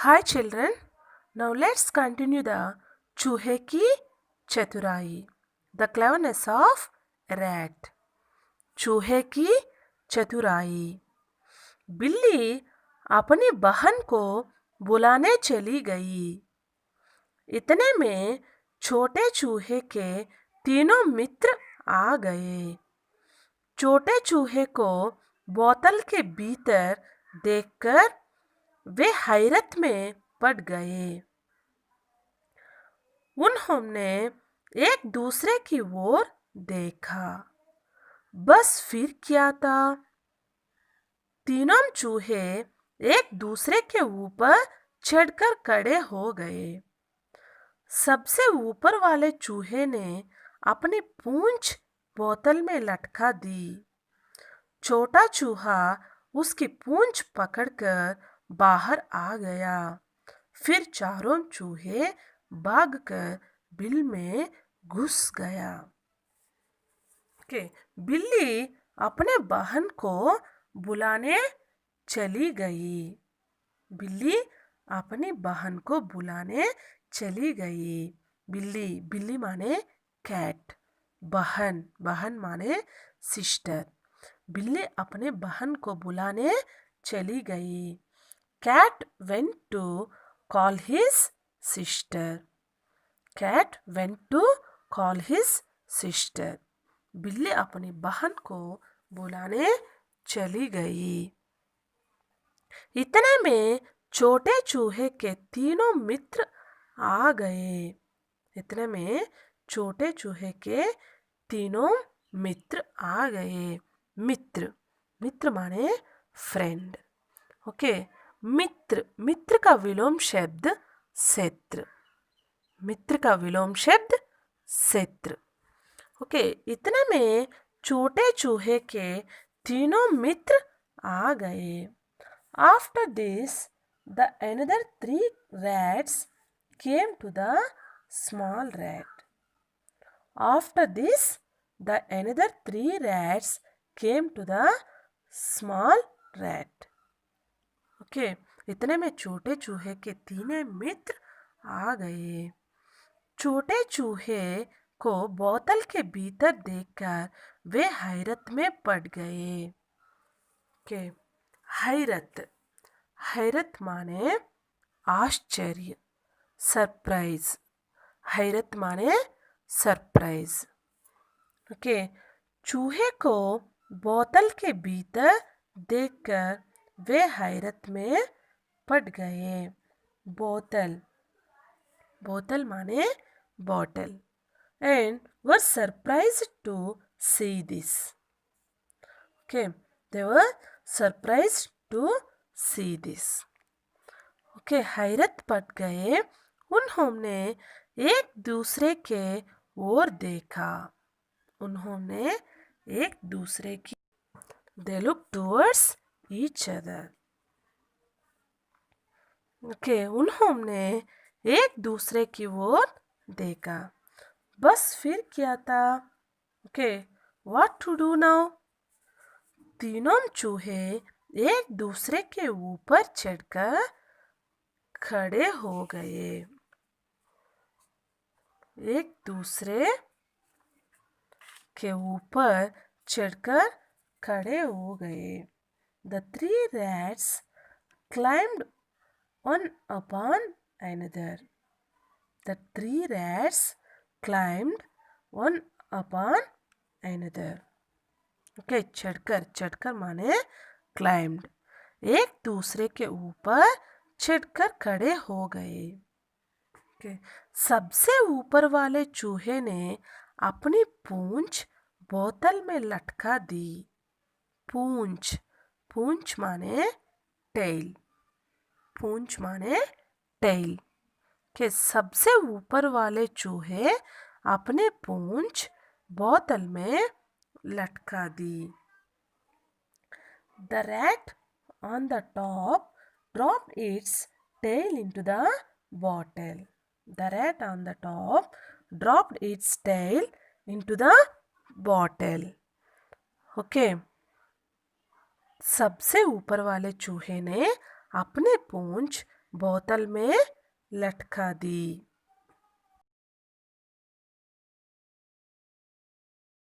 Hi children, now let's continue the चूहे की चतुराई, the cleverness of rat. चूहे की चतुराई। बिल्ली अपनी बहन को बुलाने चली गई। इतने में छोटे चूहे के तीनों मित्र आ गए। छोटे चूहे को बोतल के भीतर देखकर वे हैरत में पड़ गए। उन्होंने एक दूसरे की ओर देखा। बस फिर क्या था, तीनों चूहे एक दूसरे के ऊपर चढ़कर खड़े हो गए। सबसे ऊपर वाले चूहे ने अपनी पूंछ बोतल में लटका दी। छोटा चूहा उसकी पूंछ पकड़कर बाहर आ गया। फिर चारों चूहे भागकर बिल में घुस गया। बिल्ली अपने बहन को बुलाने चली गई। बिल्ली अपनी बहन को बुलाने चली गई। बिल्ली बिल्ली माने कैट, बहन बहन माने सिस्टर। बिल्ली अपने बहन को बुलाने चली गई। Cat went to call his sister. Cat went to call his sister. बिल्ली अपनी बहन को बुलाने चली गई। इतने में छोटे चूहे के तीनों मित्र आ गए। इतने में छोटे चूहे के तीनों मित्र आ गए। मित्र मित्र माने फ्रेंड। ओके, मित्र मित्र का विलोम शब्द शत्रु। मित्र का विलोम शब्द शत्रु। ओके, इतने में छोटे चूहे के तीनों मित्र आ गए। After this the another three rats came to the small rat. After this the another three rats came to the small rat. Okay, इतने में छोटे चूहे के तीनों मित्र आ गए। छोटे चूहे को बोतल के भीतर देखकर वे हैरत में पड़ गए। ओके, हैरत हैरत माने आश्चर्य, सरप्राइज। हैरत माने सरप्राइज। ओके, चूहे को बोतल के भीतर देखकर वे हैरत में पड़ गए। बोतल बोतल माने bottle. And were surprised to see this. Okay, they were surprised to see this. Okay, हैरत पड़ गए। उन्होंने एक दूसरे के ओर देखा। उन्होंने एक दूसरे की They looked towards each other. Okay, उन्होंने एक दूसरे की ओर देखा। बस फिर क्या था। Okay, what to do now. तीनों चूहे एक दूसरे के ऊपर चढ़कर खड़े हो गए। एक दूसरे के ऊपर चढ़कर खड़े हो गए। The three rats climbed one upon another. The three rats climbed one upon another. Okay, चढ़कर चढ़कर माने climbed। एक दूसरे के ऊपर चढ़कर खड़े हो गए। ओके, सबसे ऊपर वाले चूहे ने अपनी पूंछ बोतल में लटका दी। पूंछ पूंछ माने टेल। पूंछ माने टेल। के सबसे ऊपर वाले चूहे अपने पूंछ बोतल में लटका दी। The rat on the top dropped its tail into the bottle. The rat on the top dropped its tail into the bottle. Okay, सबसे ऊपर वाले चूहे ने अपने पूंछ बोतल में लटका दी।